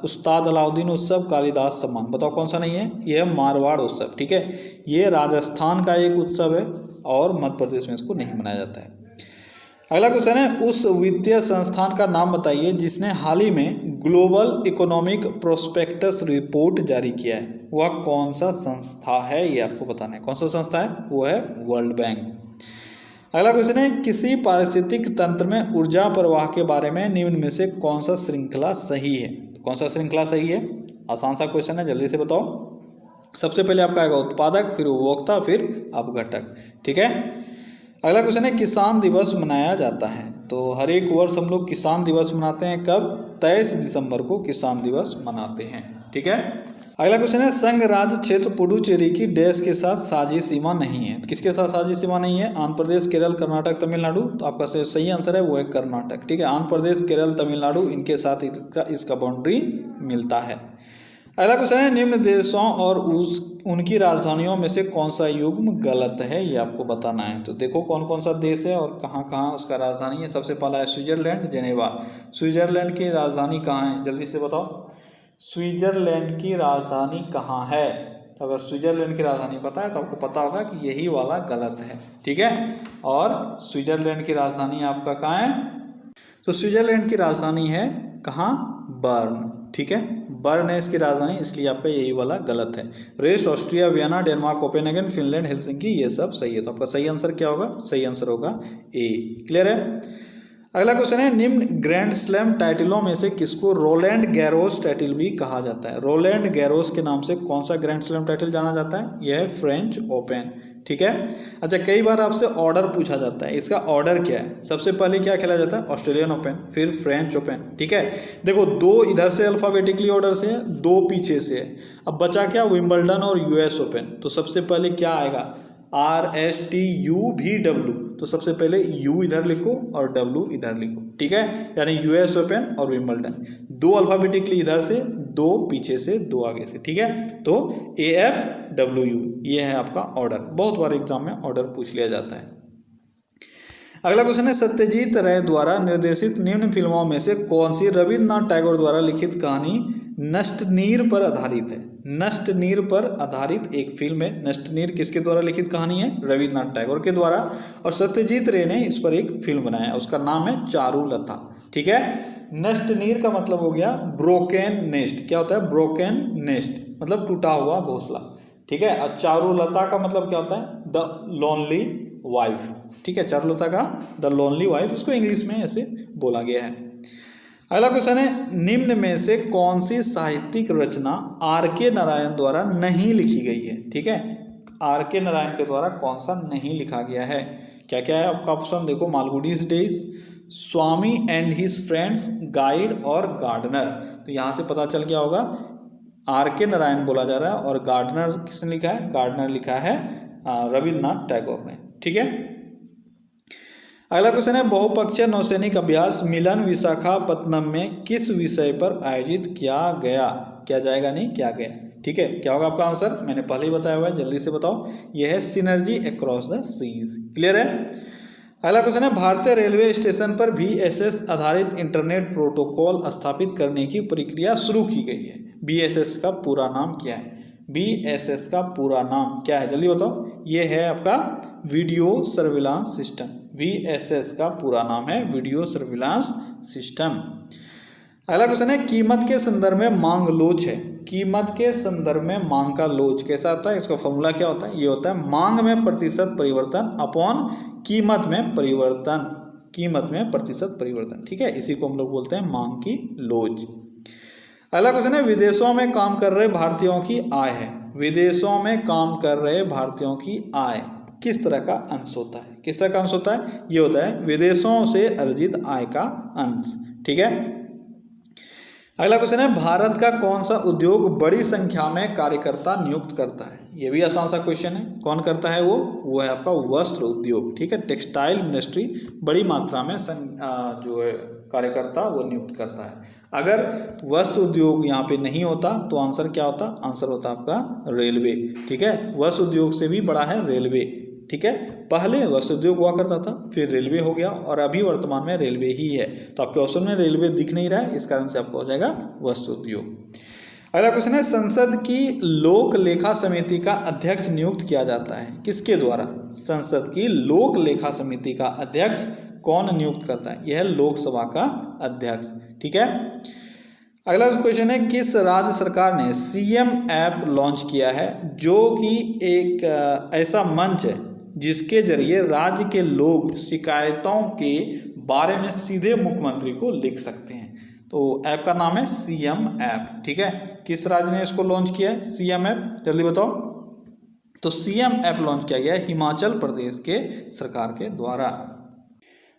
उस्ताद अलाउद्दीन उत्सव, कालिदास सम्मान। बताओ कौन सा नहीं है। यह है मारवाड़ उत्सव। ठीक है, ये राजस्थान का एक उत्सव है और मध्य प्रदेश में इसको नहीं मनाया जाता है। अगला क्वेश्चन है उस वित्तीय संस्थान का नाम बताइए जिसने हाल ही में ग्लोबल इकोनॉमिक प्रोस्पेक्टस रिपोर्ट जारी किया है। वह कौन सा संस्था है, ये आपको बताना है। कौन सा संस्था है, वो है वर्ल्ड बैंक। अगला क्वेश्चन है किसी पारिस्थितिक तंत्र में ऊर्जा प्रवाह के बारे में निम्न में से कौन सा श्रृंखला सही है। तो कौन सा श्रृंखला सही है, आसान सा क्वेश्चन है, जल्दी से बताओ। सबसे पहले आपका आएगा उत्पादक, फिर उपभोक्ता, फिर अपघटक। ठीक है, अगला क्वेश्चन है किसान दिवस मनाया जाता है। तो हर एक वर्ष हम लोग किसान दिवस मनाते हैं। कब, 23 दिसंबर को किसान दिवस मनाते हैं। ठीक है, अगला क्वेश्चन है संघ राज्य क्षेत्र पुडुचेरी की डैश के साथ साझी सीमा नहीं है। किसके साथ साझी सीमा नहीं है, आंध्र प्रदेश, केरल, कर्नाटक, तमिलनाडु। तो आपका सही आंसर है वो है कर्नाटक। ठीक है, आंध्र प्रदेश, केरल, तमिलनाडु, इनके साथ इसका बाउंड्री मिलता है। अगला क्वेश्चन है निम्न देशों और उनकी राजधानियों में से कौन सा युग्म गलत है, ये आपको बताना है। तो देखो कौन कौन सा देश है और कहाँ कहाँ उसका राजधानी है। सबसे पहला है स्विट्जरलैंड, जेनेवा। स्विट्जरलैंड की राजधानी कहाँ है, जल्दी से बताओ। स्विट्जरलैंड की राजधानी कहाँ है। तो अगर स्विट्जरलैंड की राजधानी पता है तो आपको पता होगा कि यही वाला गलत है। ठीक है, और स्विट्जरलैंड की राजधानी आपका कहाँ है। तो स्विट्जरलैंड की राजधानी है कहाँ, बर्न। ठीक है, बर्न है इसकी राजधानी, इसलिए आपका यही वाला गलत है। Rest, Austria, Vienna, Denmark, Copenhagen, Finland, Helsinki, ये सब सही है। तो आपका सही आंसर क्या होगा, सही आंसर होगा ए। क्लियर है। अगला क्वेश्चन है निम्न ग्रैंड स्लैम टाइटलों में से किसको रोलैंड गैरोस टाइटल भी कहा जाता है। रोलैंड गैरोस के नाम से कौन सा ग्रैंड स्लैम टाइटल जाना जाता है, यह है फ्रेंच ओपन। ठीक है, अच्छा कई बार आपसे ऑर्डर पूछा जाता है, इसका ऑर्डर क्या है। सबसे पहले क्या खेला जाता है, ऑस्ट्रेलियन ओपन, फिर फ्रेंच ओपन। ठीक है, देखो 2 इधर से अल्फाबेटिकली ऑर्डर से है, 2 पीछे से है। अब बचा क्या, विंबलडन और यूएस ओपन। तो सबसे पहले क्या आएगा, RSTUVW। तो सबसे पहले U इधर लिखो और W इधर लिखो। ठीक है, यानी यूएस ओपन और विंबलडन, 2 अल्फाबेटिकली इधर से, 2 पीछे से, 2 आगे से। ठीक है, तो AFWU ये है आपका ऑर्डर। बहुत बार एग्जाम में ऑर्डर पूछ लिया जाता है। अगला क्वेश्चन है सत्यजीत रे द्वारा निर्देशित निम्न फिल्मों में से कौन सी रविन्द्रनाथ टैगोर द्वारा लिखित कहानी नष्ट नीर पर आधारित है। नष्ट नीर पर आधारित एक फिल्म है। नष्ट नीर किसके द्वारा लिखित कहानी है, रविन्द्रनाथ टैगोर के द्वारा, और सत्यजीत रे ने इस पर एक फिल्म बनाया है, उसका नाम है चारुलता। ठीक है, नष्ट नीर का मतलब हो गया ब्रोकन नेस्ट। क्या होता है, ब्रोकन नेस्ट मतलब टूटा हुआ घोंसला। ठीक है, और चारुलता का मतलब क्या होता है, द लोनली वाइफ। ठीक है, चारुलता का द लोनली वाइफ, इसको इंग्लिश में ऐसे बोला गया है। अगला क्वेश्चन है, निम्न में से कौन सी साहित्यिक रचना आर के नारायण द्वारा नहीं लिखी गई है? ठीक है, आर के नारायण के द्वारा कौन सा नहीं लिखा गया है? क्या क्या है आपका ऑप्शन देखो, Malgudi's days, Swami and his friends, guide और गार्डनर। तो यहाँ से पता चल गया होगा आर के नारायण बोला जा रहा है और गार्डनर किसने लिखा है? गार्डनर लिखा है रविन्द्रनाथ टैगोर ने। ठीक है, अगला क्वेश्चन है, बहुपक्षीय नौसैनिक अभ्यास मिलन विशाखापत्तनम में किस विषय पर आयोजित किया गया? क्या जाएगा? नहीं, किया गया। ठीक है, क्या होगा आपका आंसर? मैंने पहले ही बताया हुआ है, जल्दी से बताओ। यह है synergy across the seas. Clear है? अगला क्वेश्चन है, भारतीय रेलवे स्टेशन पर VSS आधारित इंटरनेट प्रोटोकॉल स्थापित करने की प्रक्रिया शुरू की गई है। VSS का पूरा नाम क्या है? VSS का पूरा नाम क्या है? जल्दी बताओ। ये है आपका वीडियो सर्विलांस सिस्टम। VSS का पूरा नाम है वीडियो सर्विलांस सिस्टम। अगला क्वेश्चन है, कीमत के संदर्भ में मांग लोच है। कीमत के संदर्भ में मांग का लोच कैसा होता है? इसका फॉर्मूला क्या होता है? ये होता है मांग में प्रतिशत परिवर्तन अपॉन कीमत में परिवर्तन। कीमत में प्रतिशत परिवर्तन। ठीक है, इसी को हम लोग बोलते हैं मांग की लोच। अगला क्वेश्चन है, विदेशों में काम कर रहे भारतीयों की आय है। विदेशों में काम कर रहे भारतीयों की आय किस तरह का अंश होता है? किस तरह का अंश होता है? ये होता है विदेशों से अर्जित आय का अंश। ठीक है, अगला क्वेश्चन है, भारत का कौन सा उद्योग बड़ी संख्या में कार्यकर्ता नियुक्त करता है? ये भी आसान सा क्वेश्चन है। कौन करता है वो है आपका वस्त्र उद्योग। ठीक है, टेक्सटाइल इंडस्ट्री बड़ी मात्रा में जो है कार्यकर्ता वो नियुक्त करता है। अगर वस्त्र उद्योग यहाँ पे नहीं होता तो आंसर क्या होता? आंसर होता आपका रेलवे। ठीक है, वस्त्र उद्योग से भी बड़ा है रेलवे। ठीक है, पहले वस्त्र उद्योग हुआ करता था, फिर रेलवे हो गया और अभी वर्तमान में रेलवे ही है। तो आपके ऑप्शन में रेलवे दिख नहीं रहा है, इस कारण से आपको हो जाएगा वस्त्र उद्योग। अगला क्वेश्चन है, संसद की लोक लेखा समिति का अध्यक्ष नियुक्त किया जाता है किसके द्वारा? संसद की लोक लेखा समिति का अध्यक्ष कौन नियुक्त करता है? यह है लोकसभा का अध्यक्ष। ठीक है, अगला क्वेश्चन है, किस राज्य सरकार ने CM ऐप लॉन्च किया है जो कि एक ऐसा मंच है जिसके जरिए राज्य के लोग शिकायतों के बारे में सीधे मुख्यमंत्री को लिख सकते हैं? तो ऐप का नाम है CM ऐप। ठीक है, किस राज्य ने इसको लॉन्च किया है CM ऐप? जल्दी बताओ। तो CM ऐप लॉन्च किया गया है हिमाचल प्रदेश के सरकार के द्वारा।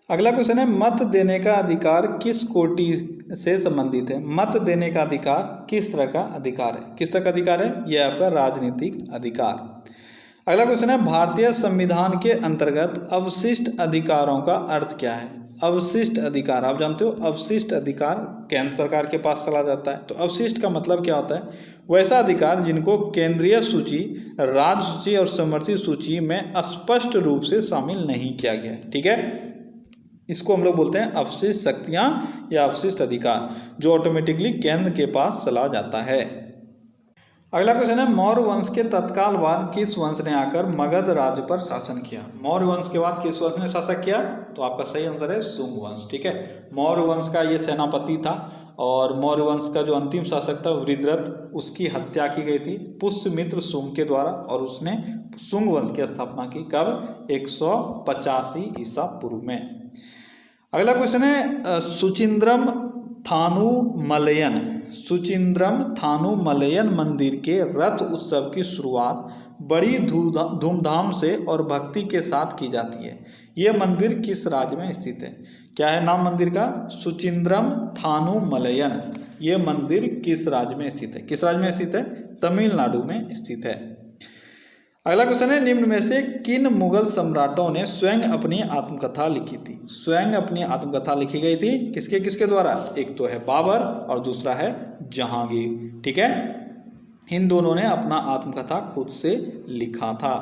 अगला क्वेश्चन है, मत देने का अधिकार किस कोटि से संबंधित है? मत देने का अधिकार किस तरह का अधिकार है? किस तरह का अधिकार है? यह आपका राजनीतिक अधिकार। अगला क्वेश्चन है, भारतीय संविधान के अंतर्गत अवशिष्ट अधिकारों का अर्थ क्या है? अवशिष्ट अधिकार आप जानते हो, अवशिष्ट अधिकार केंद्र सरकार के पास चला जाता है। तो अवशिष्ट का मतलब क्या होता है? वैसा अधिकार जिनको केंद्रीय सूची, राज्य सूची और समवर्ती सूची में स्पष्ट रूप से शामिल नहीं किया गया है। ठीक है, इसको हम लोग बोलते हैं अवशिष्ट शक्तियां या अवशिष्ट अधिकार, जो ऑटोमेटिकली केंद्र के पास चला जाता है। अगला क्वेश्चन है, मौर्य वंश के तत्काल बाद किस वंश ने आकर मगध राज्य पर शासन किया? मौर्य वंश के बाद किस वंश ने शासन किया? तो आपका सही आंसर है शुंग वंश। ठीक है, मौर्य वंश का ये सेनापति था और मौर्य वंश का जो अंतिम शासक था वृत्रथ, उसकी हत्या की गई थी पुष्यमित्र शुंग के द्वारा और उसने शुंग वंश की स्थापना की कब? 185 ईसा पूर्व में। अगला क्वेश्चन है, सुचिंद्रम थानुमलयन मंदिर के रथ उत्सव की शुरुआत बड़ी धूमधाम से और भक्ति के साथ की जाती है। यह मंदिर किस राज्य में स्थित है? क्या है नाम मंदिर का? सुचिंद्रम थानुमलयन। यह मंदिर किस राज्य में स्थित है? किस राज्य में स्थित है? तमिलनाडु में स्थित है। अगला क्वेश्चन है, निम्न में से किन मुगल सम्राटों ने स्वयं अपनी आत्मकथा लिखी थी? स्वयं अपनी आत्मकथा लिखी गई थी किसके किसके द्वारा? एक तो है बाबर और दूसरा है जहांगीर। ठीक है, इन दोनों ने अपना आत्मकथा खुद से लिखा था।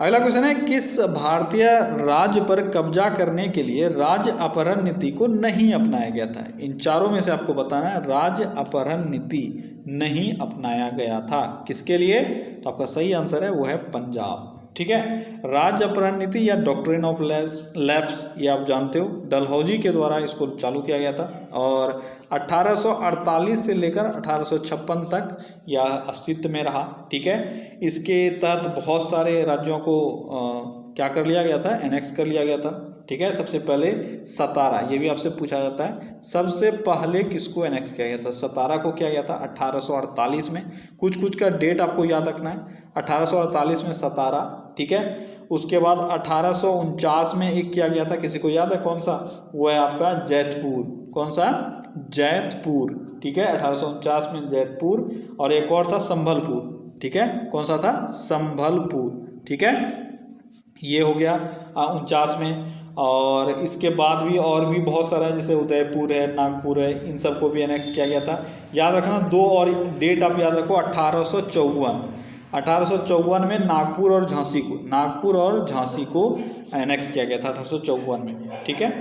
अगला क्वेश्चन है, किस भारतीय राज्य पर कब्जा करने के लिए राज्य अपहरण नीति को नहीं अपनाया गया था? इन चारों में से आपको बताना है राज्य अपहरण नीति नहीं अपनाया गया था। किसके लिए? तो आपका सही आंसर है वो है पंजाब। ठीक है, राज्य अपहरण नीति या डॉक्ट्रिन ऑफ लैप्स ये आप जानते हो, डलहौजी के द्वारा इसको चालू किया गया था और 1848 से लेकर 1856 तक यह अस्तित्व में रहा। ठीक है, इसके तहत बहुत सारे राज्यों को क्या कर लिया गया था? एनेक्स कर लिया गया था। ठीक है। सबसे पहले सतारा, ये भी आपसे पूछा जाता है, सबसे पहले किसको एनेक्स किया गया था? सतारा को किया गया था 1848 में। कुछ कुछ का डेट आपको याद रखना है। 1848 में सतारा, ठीक है। उसके बाद 1849 में एक किया गया था, किसी को याद है कौन सा? वो है आपका जैतपुर। कौन सा? जैतपुर, ठीक है। 1849 में जैतपुर। और एक और था संभलपुर, ठीक है। कौन सा था? संभलपुर, ठीक है। ये हो गया 49 में। और इसके बाद भी और भी बहुत सारा है, जैसे उदयपुर है, नागपुर है, इन सबको भी एनेक्स किया गया था। याद रखना दो और डेट आप याद रखो, 1854 में नागपुर और झांसी को एनेक्स किया गया था 1854 में, ठीक है।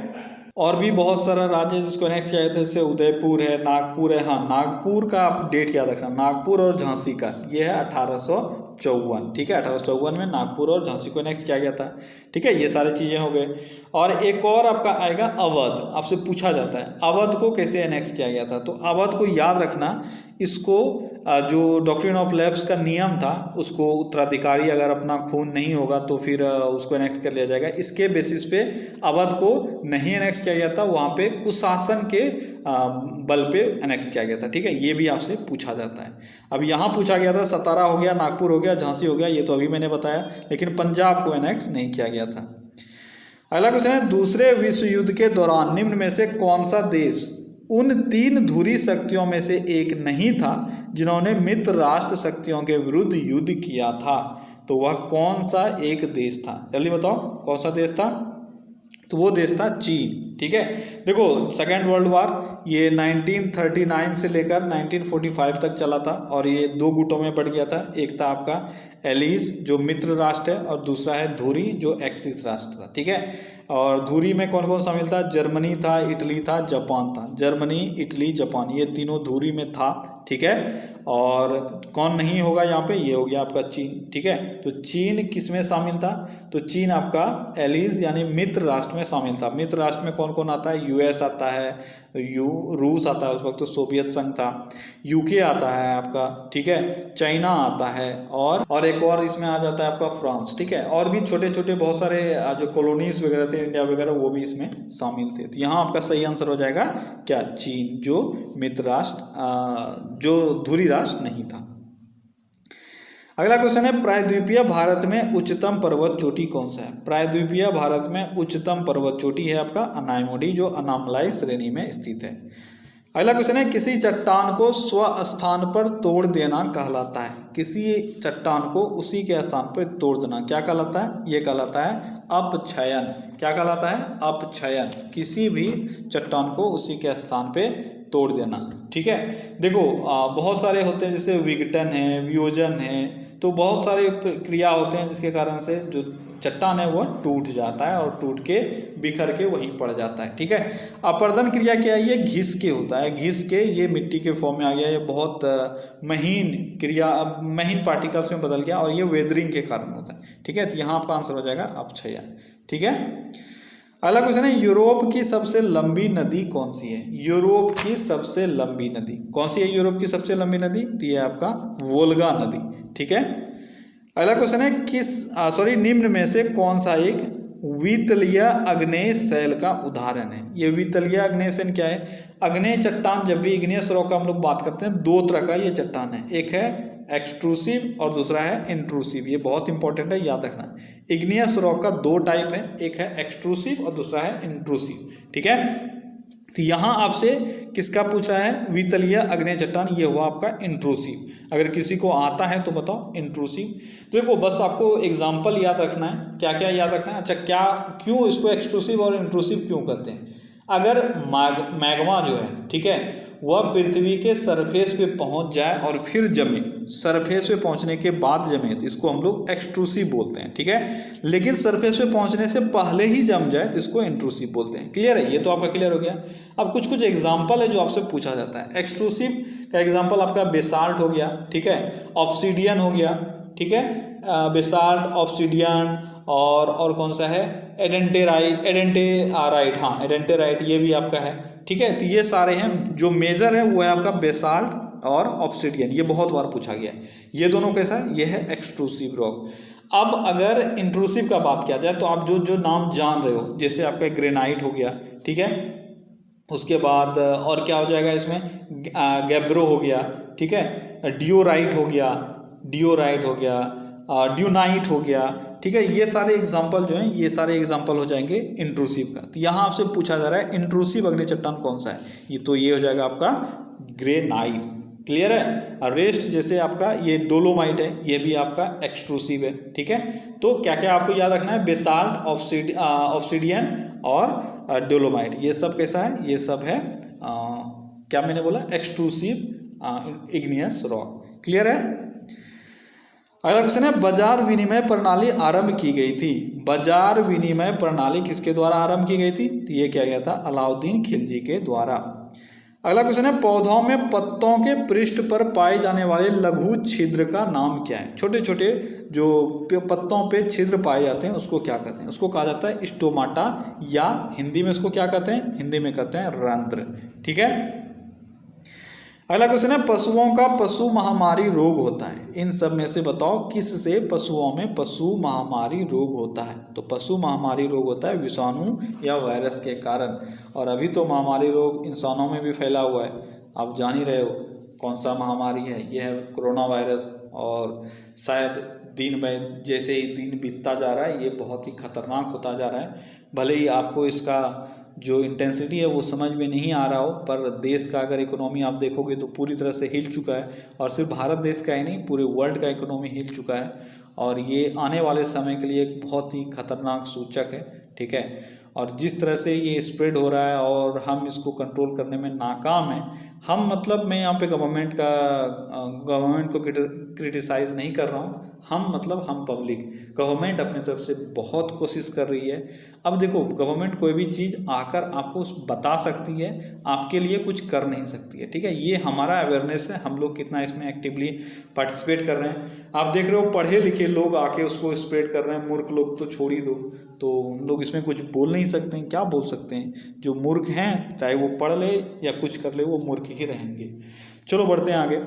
और भी बहुत सारा राज्य जिसको एनेक्स किया गया था, जैसे उदयपुर है, नागपुर है। हाँ, नागपुर का आप डेट याद रखना, नागपुर और झांसी का, ये है 1854, ठीक है। 1854 में नागपुर और झांसी को एनेक्स किया गया था, ठीक है। ये सारी चीज़ें हो गए। और एक और आपका आएगा अवध, आपसे पूछा जाता है अवध को कैसे एनेक्स किया गया था। तो अवध को याद रखना, इसको जो डॉक्ट्रिन ऑफ लैप्स का नियम था, उसको उत्तराधिकारी अगर अपना खून नहीं होगा तो फिर उसको एनेक्स कर लिया जाएगा। इसके बेसिस पे अवध को नहीं एनेक्स किया गया था, वहाँ पे कुशासन के बल पे एनेक्स किया गया था, ठीक है। ये भी आपसे पूछा जाता है। अब यहाँ पूछा गया था सतारा हो गया, नागपुर हो गया, झांसी हो गया, ये तो अभी मैंने बताया, लेकिन पंजाब को एनेक्स नहीं किया गया था। अगला क्वेश्चन है, दूसरे विश्व युद्ध के दौरान निम्न में से कौन सा देश उन 3 ध्रुवीय शक्तियों में से एक नहीं था जिन्होंने मित्र राष्ट्र शक्तियों के विरुद्ध युद्ध किया था? तो वह कौन सा एक देश था? जल्दी बताओ कौन सा देश था? तो वो देश था चीन, ठीक है। देखो सेकेंड वर्ल्ड वार ये 1939 से लेकर 1945 तक चला था, और ये 2 गुटों में बढ़ गया था। एक था आपका एलीज जो मित्र राष्ट्र है, और दूसरा है धुरी जो एक्सिस राष्ट्र था, ठीक है। और धुरी में कौन कौन शामिल था? जर्मनी था, इटली था, जापान था। जर्मनी, इटली, जापान, ये तीनों धुरी में था, ठीक है। और कौन नहीं होगा यहाँ पे? ये हो गया आपका चीन, ठीक है। तो चीन किस में शामिल था? तो चीन आपका एलीज यानी मित्र राष्ट्र में शामिल था। मित्र राष्ट्र में कौन कौन आता है? यूएस आता है, रूस आता है, उस वक्त तो सोवियत संघ था, यूके आता है आपका, ठीक है, चाइना आता है, और एक और इसमें आ जाता है आपका फ्रांस, ठीक है। और भी छोटे छोटे बहुत सारे जो कॉलोनीज वगैरह थे इंडिया वगैरह, वो भी इसमें शामिल थे। तो यहाँ आपका सही आंसर हो जाएगा क्या? चीन, जो मित्र राष्ट्र, जो धुरी राष्ट्र नहीं था। अगला क्वेश्चन है, प्रायद्वीपीय भारत में उच्चतम पर्वत चोटी कौन सा है? प्रायद्वीपीय भारत में उच्चतम पर्वत चोटी है आपका अनायमोडी, जो अनामलाई श्रेणी में स्थित है। अगला क्वेश्चन है, किसी चट्टान को स्व स्थान पर तोड़ देना कहलाता है? किसी चट्टान को उसी के स्थान पर तोड़ देना क्या कहलाता है? ये कहलाता है अपक्षयन। क्या कहलाता है? अपक्षयन। किसी भी चट्टान को उसी के स्थान पे तोड़ देना, ठीक है। देखो बहुत सारे होते हैं, जैसे विघटन है, वियोजन है, तो बहुत सारे क्रिया होते हैं जिसके कारण से जो चट्टान है वो टूट जाता है, और टूट के बिखर के वहीं पड़ जाता है, ठीक है। अपर्दन क्रिया क्या है? ये घिस के होता है, घिस के ये मिट्टी के फॉर्म में आ गया, ये बहुत महीन क्रिया, महीन पार्टिकल्स में बदल गया, और ये वेदरिंग के कारण होता है, ठीक है। तो यहाँ आपका आंसर हो जाएगा अपक्षयन, ठीक है। अगला क्वेश्चन है, यूरोप की सबसे लंबी नदी कौन सी है? यूरोप की सबसे लंबी नदी कौन सी है? यूरोप की सबसे लंबी नदी तो ये आपका वोल्गा नदी, ठीक है। अगला क्वेश्चन है, निम्न में से कौन सा एक वितलीय आग्नेय शैल का उदाहरण है? ये वितलीय आग्नेय शैल क्या है? आग्नेय चट्टान, जब भी इग्नेयस रॉक का हम लोग बात करते हैं, 2 तरह का ये चट्टान है, एक है एक्सट्रूसिव और दूसरा है इंट्रूसिव। ये बहुत इंपॉर्टेंट है, याद रखना। इग्नियस रॉक का 2 टाइप है, एक है एक्सट्रूसिव और दूसरा है इंट्रूसिव, ठीक है। तो यहाँ आपसे किसका पूछ रहा है? वितलीय आग्नेय चट्टान, ये हुआ आपका इंट्रूसिव। अगर किसी को आता है तो बताओ इंट्रूसिव। तो देखो बस आपको एग्जाम्पल याद रखना है। क्या क्या याद रखना है? अच्छा, क्यों इसको एक्सट्रूसिव और इंट्रूसिव क्यों करते हैं? अगर मैग्मा जो है, ठीक है, वह पृथ्वी के सरफेस पे पहुंच जाए और फिर जमे, सरफेस पे पहुंचने के बाद जमे, तो इसको हम लोग एक्सट्रूसिव बोलते हैं, ठीक है। लेकिन सरफेस पे पहुंचने से पहले ही जम जाए तो इसको इंट्रूसिव बोलते हैं। क्लियर है? ये तो आपका क्लियर हो गया। अब कुछ कुछ एग्जाम्पल है जो आपसे पूछा जाता है। एक्सट्रूसिव का एग्जाम्पल आपका बेसाल्ट हो गया, ठीक है, ऑब्सीडियन हो गया, ठीक है, बेसाल्ट, ऑब्सीडियन, और कौन सा है? एडेंटेराइट, हाँ एडेंटेराइट, ये भी आपका है, ठीक है। तो ये सारे हैं, जो मेजर है वो है आपका बेसाल्ट और ऑब्सीडियन, ये बहुत बार पूछा गया। ये दोनों कैसा है? ये है एक्सट्रूसिव रॉक। अब अगर इंट्रूसिव का बात किया जाए तो आप जो जो नाम जान रहे हो, जैसे आपका ग्रेनाइट हो गया, ठीक है, उसके बाद और क्या हो जाएगा इसमें, गैब्रो हो गया, ठीक है, डियोराइट हो गया, ड्यूनाइट हो गया, ठीक है, ये सारे एग्जाम्पल जो हैं, ये सारे एग्जाम्पल हो जाएंगे इंट्रूसिव का। तो यहाँ आपसे पूछा जा रहा है इंट्रूसिव अग्नि चट्टान कौन सा है, ये तो ये हो जाएगा आपका ग्रेनाइट। क्लियर है। और रेस्ट जैसे आपका ये डोलोमाइट है, ये भी आपका एक्सट्रूसिव है, ठीक है। तो क्या क्या आपको याद रखना है, बेसाल्ट, ऑब्सिडियन और डोलोमाइट, ये सब कैसा है, ये सब है क्या मैंने बोला, एक्सट्रूसिव इग्नियस रॉक। क्लियर है। अगला क्वेश्चन है, बाजार विनिमय प्रणाली आरंभ की गई थी। बाजार विनिमय प्रणाली किसके द्वारा आरंभ की गई थी, तो ये क्या गया था, अलाउद्दीन खिलजी के द्वारा। अगला क्वेश्चन है, पौधों में पत्तों के पृष्ठ पर पाए जाने वाले लघु छिद्र का नाम क्या है। छोटे छोटे जो पत्तों पे छिद्र पाए जाते हैं उसको क्या कहते हैं, उसको कहा जाता है स्टोमाटा, या हिंदी में इसको क्या कहते हैं, हिंदी में कहते हैं रंध्र, ठीक है। अगला क्वेश्चन है, पशुओं का पशु महामारी रोग होता है। इन सब में से बताओ किससे पशुओं में पशु महामारी रोग होता है। तो पशु महामारी रोग होता है विषाणु या वायरस के कारण। और अभी तो महामारी रोग इंसानों में भी फैला हुआ है, आप जान ही रहे हो कौन सा महामारी है, यह है कोरोना वायरस। और शायद दिन ब जैसे ही दिन बीतता जा रहा है ये बहुत ही खतरनाक होता जा रहा है। भले ही आपको इसका जो इंटेंसिटी है वो समझ में नहीं आ रहा हो, पर देश का अगर इकोनॉमी आप देखोगे तो पूरी तरह से हिल चुका है। और सिर्फ भारत देश का ही नहीं, पूरे वर्ल्ड का इकोनॉमी हिल चुका है। और ये आने वाले समय के लिए एक बहुत ही खतरनाक सूचक है, ठीक है। और जिस तरह से ये स्प्रेड हो रहा है और हम इसको कंट्रोल करने में नाकाम हैं, हम मतलब मैं यहाँ पे गवर्नमेंट को क्रिटिसाइज़ नहीं कर रहा हूँ, हम पब्लिक, गवर्नमेंट अपने तरफ से बहुत कोशिश कर रही है। अब देखो, गवर्नमेंट कोई भी चीज़ आकर आपको बता सकती है, आपके लिए कुछ कर नहीं सकती है, ठीक है। ये हमारा अवेयरनेस है, हम लोग कितना इसमें एक्टिवली पार्टिसिपेट कर रहे हैं। आप देख रहे हो पढ़े लिखे लोग आके उसको स्प्रेड कर रहे हैं, मूर्ख लोग तो छोड़ ही दो, तो उन लोग इसमें कुछ बोल नहीं सकते हैं। क्या बोल सकते हैं, जो मूर्ख हैं चाहे वो पढ़ ले या कुछ कर ले, वो मूर्ख ही रहेंगे। चलो बढ़ते हैं आगे।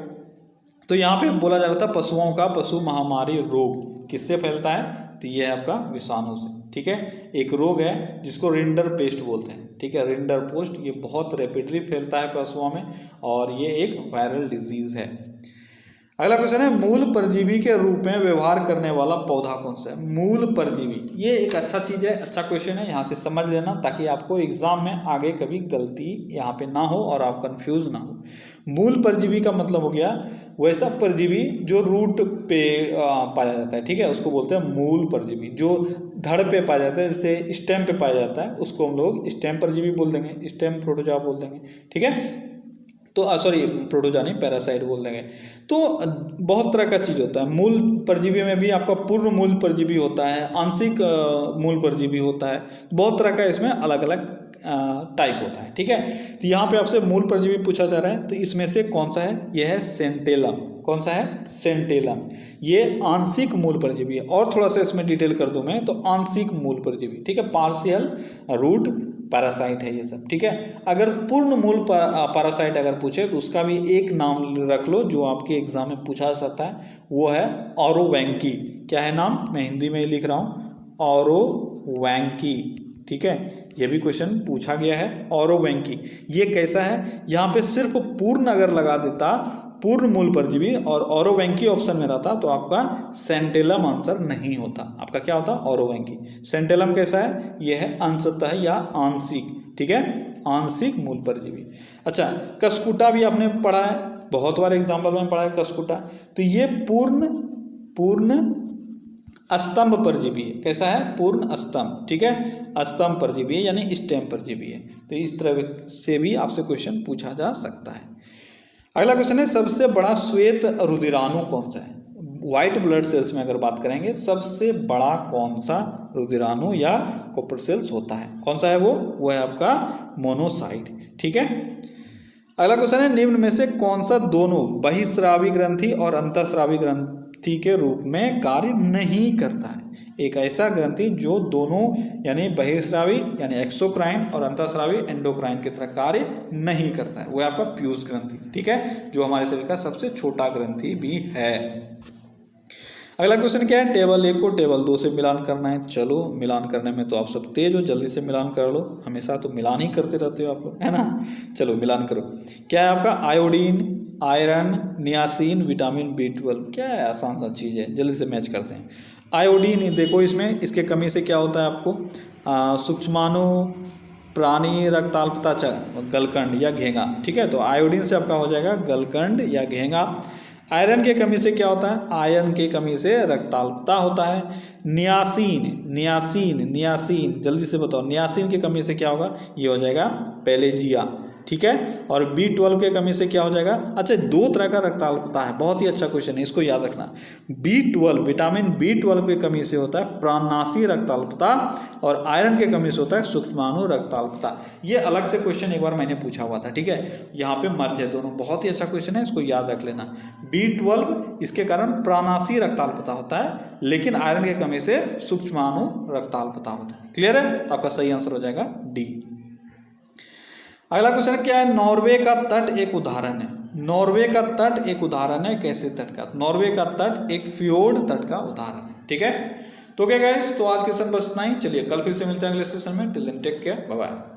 तो यहाँ पे बोला जा रहा था पशुओं का पशु महामारी रोग किससे फैलता है, तो ये है आपका विषाणु से, ठीक है। एक रोग है जिसको रिंडर पेस्ट बोलते हैं, ठीक है, रिंडर पोस्ट। ये बहुत रैपिडली फैलता है पशुओं में और ये एक वायरल डिजीज है। अगला क्वेश्चन है, मूल परजीवी के रूप में व्यवहार करने वाला पौधा कौन सा है। मूल परजीवी, ये एक अच्छा चीज़ है, अच्छा क्वेश्चन है, यहाँ से समझ लेना ताकि आपको एग्जाम में आगे कभी गलती यहाँ पे ना हो और आप कंफ्यूज ना हो। मूल परजीवी का मतलब हो गया वैसा परजीवी जो रूट पे पाया जाता है, ठीक है, उसको बोलते हैं मूल परजीवी। जो धड़ पे पाया जाता है, जैसे स्टेम पे पाया जाता है, उसको हम लोग स्टेम परजीवी बोल देंगे, स्टेम प्रोटोजोआ बोल देंगे, ठीक है। तो सॉरी, प्रोटोजोआ नहीं, पैरासाइट बोल देंगे। तो बहुत तरह का चीज़ होता है। मूल परजीवी में भी आपका पूर्ण मूल परजीवी होता है, आंशिक मूल परजीवी होता है, बहुत तरह का इसमें अलग अलग टाइप होता है, ठीक है। तो यहाँ पे आपसे मूल परजीवी पूछा जा रहा है, तो इसमें से कौन सा है, यह है सेंटेलम। कौन सा है, सेंटेलम। ये आंशिक मूल परजीवी है। और थोड़ा सा इसमें डिटेल कर दूं मैं, तो आंशिक मूल परजीवी, ठीक है, पार्शियल रूट पैरासाइट है ये सब, ठीक है। अगर पूर्ण मूल पैरासाइट अगर पूछे तो उसका भी एक नाम रख लो जो आपके एग्जाम में पूछा जा सकता है, वो है ऑरोवैंकी। क्या है नाम, मैं हिंदी में ही लिख रहा हूँ, ऑरोवैंकी, ठीक है। ये भी क्वेश्चन पूछा गया है, ऑरोवैंकी। ये कैसा है, यहाँ पे सिर्फ पूर्ण अगर लगा देता, पूर्ण मूल परजीवी, और ऑरोवैंकी ऑप्शन में रहता तो आपका सेंटेलम आंसर नहीं होता, आपका क्या होता, ऑरोवैंकी। सेंटेलम कैसा है, यह है अंशतः या आंशिक, ठीक है, आंशिक मूल परजीवी। अच्छा, कसकुटा भी आपने पढ़ा है, बहुत बार एग्जाम्पल में पढ़ा है कसकुटा। तो ये पूर्ण स्तंभ परजीवी है। कैसा है, पूर्ण स्तंभ, ठीक है, स्तंभ परजीवी है, यानी स्टेम परजीवी है। तो इस तरह से भी आपसे क्वेश्चन पूछा जा सकता है। अगला क्वेश्चन है, सबसे बड़ा श्वेत रुधिराणु कौन सा है। व्हाइट ब्लड सेल्स में अगर बात करेंगे, सबसे बड़ा कौन सा रुधिराणु या कोर्पस्कुलेस होता है, कौन सा है वो है आपका मोनोसाइट, ठीक है। अगला क्वेश्चन है, निम्न में से कौन सा दोनों बहिस्रावी ग्रंथि और अंतःस्रावी ग्रंथि के रूप में कार्य नहीं करता है। एक ऐसा ग्रंथि जो दोनों यानी बहिस्रावी यानी एक्सोक्राइन और अंतःस्रावी एंडोक्राइन की तरह कार्य नहीं करता है, वो है आपका पीयूष ग्रंथि, ठीक है, जो हमारे शरीर का सबसे छोटा ग्रंथि भी है। अगला क्वेश्चन क्या है, टेबल 1 को टेबल 2 से मिलान करना है। चलो मिलान करने में तो आप सब तेज हो, जल्दी से मिलान कर लो, हमेशा तो मिलान ही करते रहते हो आप लोग, है ना। चलो मिलान करो। क्या है आपका, iodine, iron, niacin, vitamin B12। क्या है, आसान सा चीज़ है, जल्दी से मैच करते हैं। आयोडीन देखो, इसमें इसके कमी से क्या होता है आपको, सूक्ष्माणु प्राणी रक्ताल्पता गलकंड या घेंगा। ठीक है, तो आयोडीन से आपका हो जाएगा गलकंड या घेंगा। आयरन की कमी से क्या होता है, आयरन की कमी से रक्ताल्पता होता है। नियासिन, नियासिन, नियासिन, जल्दी से बताओ, नियासिन की कमी से क्या होगा, ये हो जाएगा पेलेजिया। ठीक है, और B12 की कमी से क्या हो जाएगा। अच्छा, 2 तरह का रक्ताल्पता है, बहुत ही अच्छा क्वेश्चन है, इसको याद रखना। B12, विटामिन B12 की कमी से होता है प्राणनाशी रक्ताल्पता, और आयरन की कमी से होता है सूक्ष्माणु रक्ताल्पता। ये अलग से क्वेश्चन एक बार मैंने पूछा हुआ था। ठीक है, यहाँ पे मर्ज है दोनों, बहुत ही अच्छा क्वेश्चन है, इसको याद रख लेना। B12 इसके कारण प्राणनाशी रक्ताल्पता होता है, लेकिन आयरन की कमी से सूक्ष्माणु रक्ताल्पता होता है। क्लियर है, तो आपका सही आंसर हो जाएगा डी। अगला क्वेश्चन क्या है, नॉर्वे का तट एक उदाहरण है। नॉर्वे का तट एक उदाहरण है, कैसे तट का, नॉर्वे का तट एक फ्योर्ड तट का उदाहरण है। ठीक है, तो क्या गाइस, तो आज के सेशन बस इतना ही। चलिए कल फिर से मिलते हैं अगले सेशन में। Till then take care, bye bye.